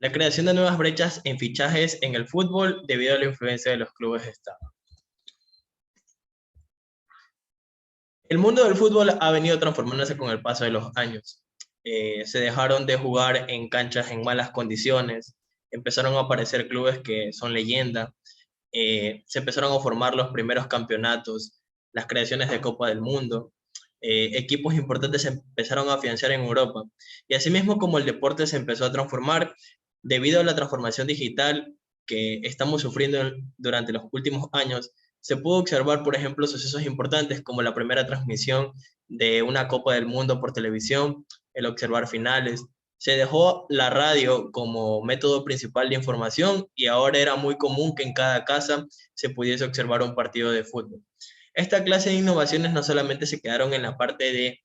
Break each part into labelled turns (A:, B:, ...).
A: La creación de nuevas brechas en fichajes en el fútbol debido a la influencia de los clubes de Estado. El mundo del fútbol ha venido transformándose con el paso de los años. Se dejaron de jugar en canchas en malas condiciones, empezaron a aparecer clubes que son leyenda, se empezaron a formar los primeros campeonatos, las creaciones de Copa del Mundo, equipos importantes se empezaron a afianzar en Europa. Y asimismo como el deporte se empezó a transformar debido a la transformación digital que estamos sufriendo durante los últimos años, se pudo observar, por ejemplo, sucesos importantes como la primera transmisión de una Copa del Mundo por televisión, el observar finales. Se dejó la radio como método principal de información y ahora era muy común que en cada casa se pudiese observar un partido de fútbol. Esta clase de innovaciones no solamente se quedaron en la parte de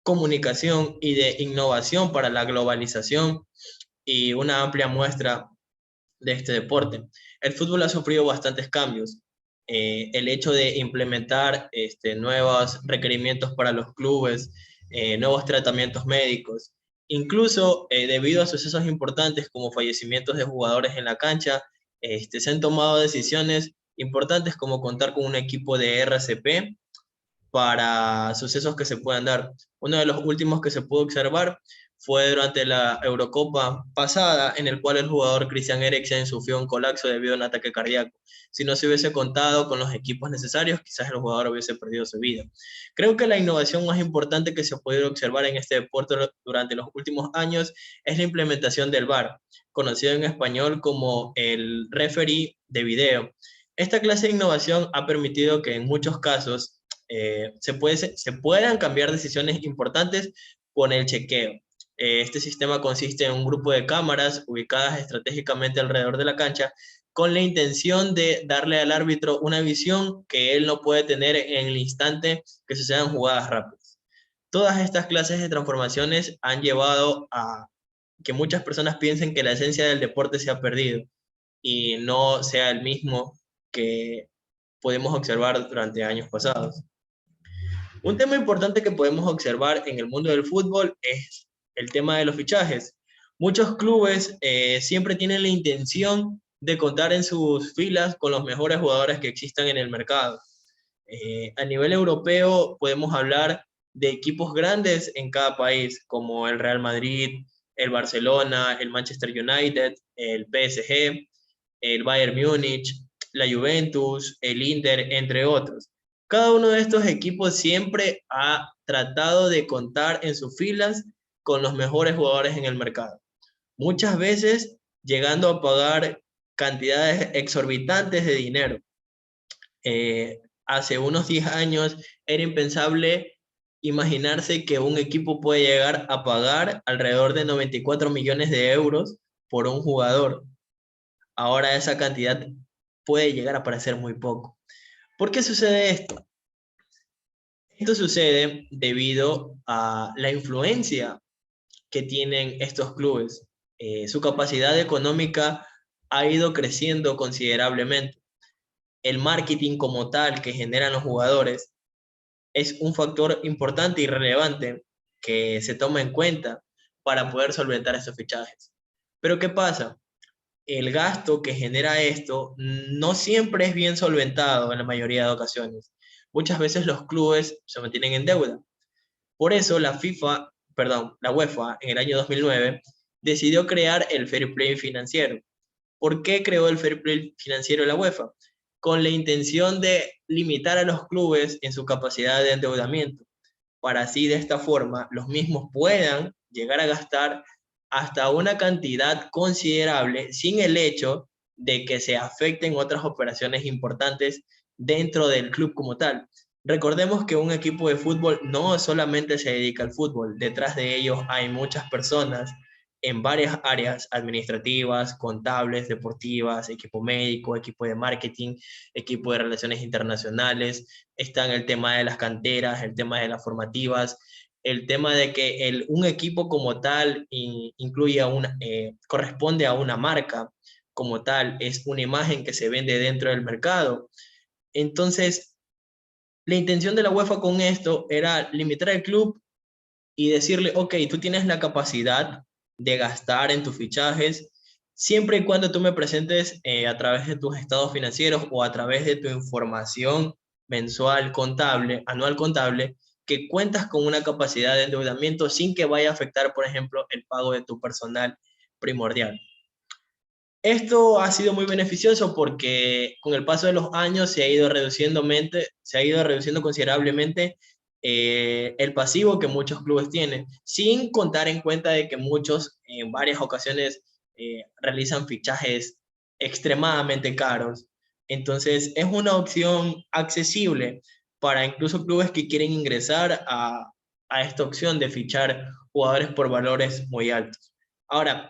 A: comunicación y de innovación para la globalización y una amplia muestra de este deporte. El fútbol ha sufrido bastantes cambios. El hecho de implementar nuevos requerimientos para los clubes, nuevos tratamientos médicos, incluso debido a sucesos importantes como fallecimientos de jugadores en la cancha, se han tomado decisiones importantes como contar con un equipo de RCP para sucesos que se puedan dar. Uno de los últimos que se pudo observar fue durante la Eurocopa pasada, en el cual el jugador Christian Eriksen sufrió un colapso debido a un ataque cardíaco. Si no se hubiese contado con los equipos necesarios, quizás el jugador hubiese perdido su vida. Creo que la innovación más importante que se ha podido observar en este deporte durante los últimos años es la implementación del VAR, conocido en español como el referee de video. Esta clase de innovación ha permitido que en muchos casos se puedan cambiar decisiones importantes con el chequeo. Este sistema consiste en un grupo de cámaras ubicadas estratégicamente alrededor de la cancha con la intención de darle al árbitro una visión que él no puede tener en el instante que sucedan jugadas rápidas. Todas estas clases de transformaciones han llevado a que muchas personas piensen que la esencia del deporte se ha perdido y no sea el mismo que podemos observar durante años pasados. Un tema importante que podemos observar en el mundo del fútbol es el tema de los fichajes. Muchos clubes siempre tienen la intención de contar en sus filas con los mejores jugadores que existan en el mercado. A nivel europeo podemos hablar de equipos grandes en cada país, como el Real Madrid, el Barcelona, el Manchester United, el PSG, el Bayern Múnich, la Juventus, el Inter, entre otros. Cada uno de estos equipos siempre ha tratado de contar en sus filas con los mejores jugadores en el mercado. Muchas veces llegando a pagar cantidades exorbitantes de dinero. Hace unos 10 años era impensable imaginarse que un equipo puede llegar a pagar alrededor de 94 millones de euros por un jugador. Ahora esa cantidad puede llegar a parecer muy poco. ¿Por qué sucede esto? Esto sucede debido a la influencia que tienen estos clubes. Su capacidad económica ha ido creciendo considerablemente. El marketing como tal que generan los jugadores es un factor importante y relevante que se toma en cuenta para poder solventar estos fichajes. Pero ¿qué pasa? El gasto que genera esto no siempre es bien solventado en la mayoría de ocasiones. Muchas veces los clubes se mantienen en deuda. Por eso la UEFA en el año 2009 decidió crear el Fair Play financiero. ¿Por qué creó el Fair Play financiero la UEFA? Con la intención de limitar a los clubes en su capacidad de endeudamiento, para así de esta forma los mismos puedan llegar a gastar hasta una cantidad considerable sin el hecho de que se afecten otras operaciones importantes dentro del club como tal. Recordemos que un equipo de fútbol no solamente se dedica al fútbol, detrás de ellos hay muchas personas en varias áreas administrativas, contables, deportivas, equipo médico, equipo de marketing, equipo de relaciones internacionales, está en el tema de las canteras, el tema de las formativas, el tema de que un equipo como tal corresponde a una marca como tal, es una imagen que se vende dentro del mercado. Entonces, la intención de la UEFA con esto era limitar al club y decirle, ok, tú tienes la capacidad de gastar en tus fichajes, siempre y cuando tú me presentes a través de tus estados financieros o a través de tu información mensual contable, anual contable, que cuentas con una capacidad de endeudamiento sin que vaya a afectar, por ejemplo, el pago de tu personal primordial. Esto ha sido muy beneficioso porque con el paso de los años se ha ido reduciendo considerablemente el pasivo que muchos clubes tienen, sin contar en cuenta de que muchos en varias ocasiones realizan fichajes extremadamente caros. Entonces es una opción accesible para incluso clubes que quieren ingresar a esta opción de fichar jugadores por valores muy altos. Ahora,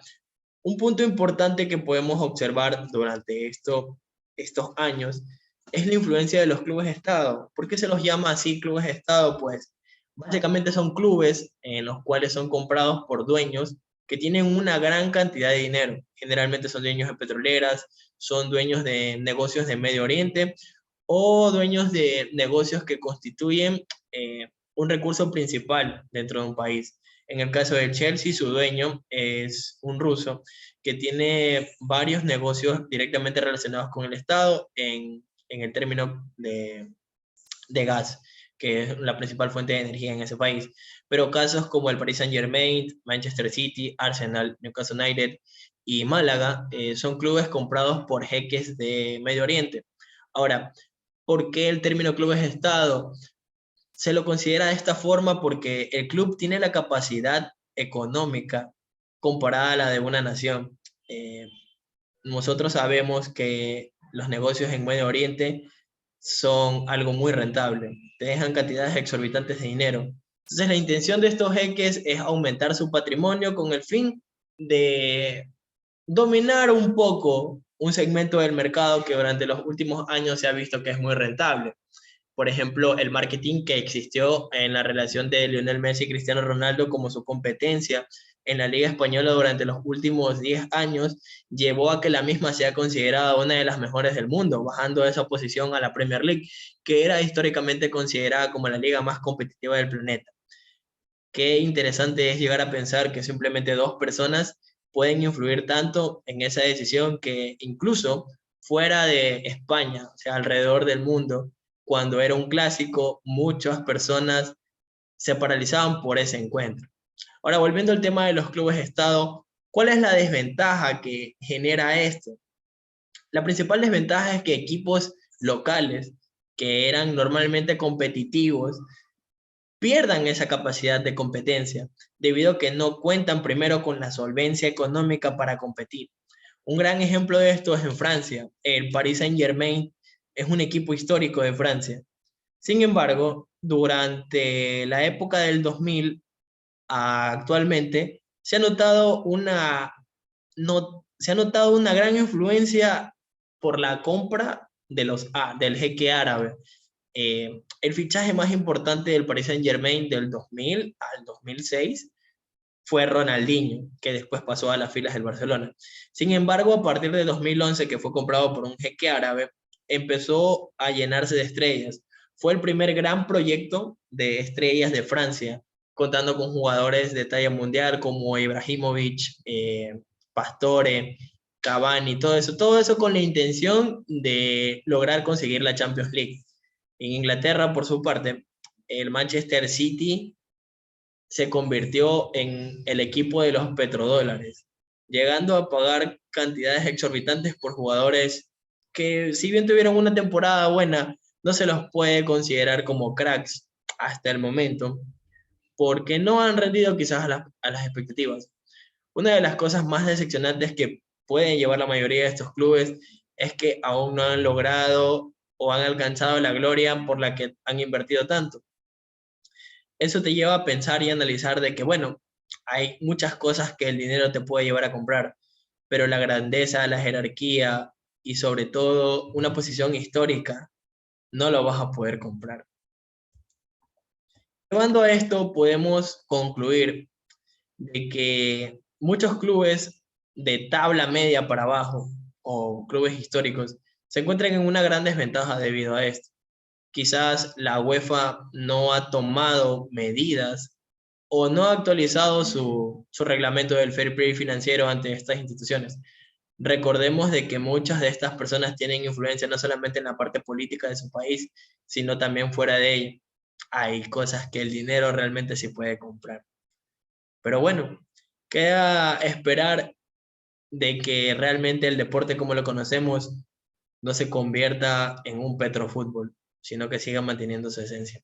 A: un punto importante que podemos observar durante estos años es la influencia de los clubes Estado. ¿Por qué se los llama así clubes Estado? Pues básicamente son clubes en los cuales son comprados por dueños que tienen una gran cantidad de dinero. Generalmente son dueños de petroleras, son dueños de negocios de Medio Oriente o dueños de negocios que constituyen un recurso principal dentro de un país. En el caso del Chelsea, su dueño es un ruso que tiene varios negocios directamente relacionados con el Estado en el término de gas, que es la principal fuente de energía en ese país. Pero casos como el Paris Saint-Germain, Manchester City, Arsenal, Newcastle United y Málaga son clubes comprados por jeques de Medio Oriente. Ahora, ¿por qué el término clubes Estado? Se lo considera de esta forma porque el club tiene la capacidad económica comparada a la de una nación. Eh, Nosotros sabemos que los negocios en Medio Oriente son algo muy rentable, te dejan cantidades exorbitantes de dinero. Entonces la intención de estos jeques es aumentar su patrimonio con el fin de dominar un poco un segmento del mercado que durante los últimos años se ha visto que es muy rentable. Por ejemplo, el marketing que existió en la relación de Lionel Messi y Cristiano Ronaldo como su competencia en la Liga Española durante los últimos 10 años llevó a que la misma sea considerada una de las mejores del mundo, bajando de esa posición a la Premier League, que era históricamente considerada como la liga más competitiva del planeta. Qué interesante es llegar a pensar que simplemente dos personas pueden influir tanto en esa decisión que incluso fuera de España, o sea, alrededor del mundo, cuando era un clásico, muchas personas se paralizaban por ese encuentro. Ahora, volviendo al tema de los clubes de Estado, ¿cuál es la desventaja que genera esto? La principal desventaja es que equipos locales que eran normalmente competitivos pierdan esa capacidad de competencia, debido a que no cuentan primero con la solvencia económica para competir. Un gran ejemplo de esto es en Francia. El Paris Saint-Germain es un equipo histórico de Francia. Sin embargo, durante la época del 2000 a actualmente, se ha notado una gran influencia por la compra del jeque árabe. El fichaje más importante del Paris Saint-Germain del 2000 al 2006 fue Ronaldinho, que después pasó a las filas del Barcelona. Sin embargo, a partir de 2011, que fue comprado por un jeque árabe, empezó a llenarse de estrellas. Fue el primer gran proyecto de estrellas de Francia, contando con jugadores de talla mundial como Ibrahimovic, Pastore, Cavani, todo eso con la intención de lograr conseguir la Champions League. En Inglaterra, por su parte, el Manchester City se convirtió en el equipo de los petrodólares, llegando a pagar cantidades exorbitantes por jugadores que, si bien tuvieron una temporada buena, no se los puede considerar como cracks hasta el momento, porque no han rendido quizás a las expectativas. Una de las cosas más decepcionantes que pueden llevar la mayoría de estos clubes es que aún no han logrado o han alcanzado la gloria por la que han invertido tanto. Eso te lleva a pensar y analizar de que, bueno, hay muchas cosas que el dinero te puede llevar a comprar, pero la grandeza, la jerarquía y sobre todo una posición histórica no lo vas a poder comprar. Llevando a esto, podemos concluir de que muchos clubes de tabla media para abajo o clubes históricos se encuentran en una gran desventaja debido a esto. Quizás la UEFA no ha tomado medidas o no ha actualizado su reglamento del fair play financiero ante estas instituciones. Recordemos de que muchas de estas personas tienen influencia no solamente en la parte política de su país, sino también fuera de ella. Hay cosas que el dinero realmente sí puede comprar. Pero bueno, queda esperar de que realmente el deporte como lo conocemos no se convierta en un petrofútbol, sino que siga manteniendo su esencia.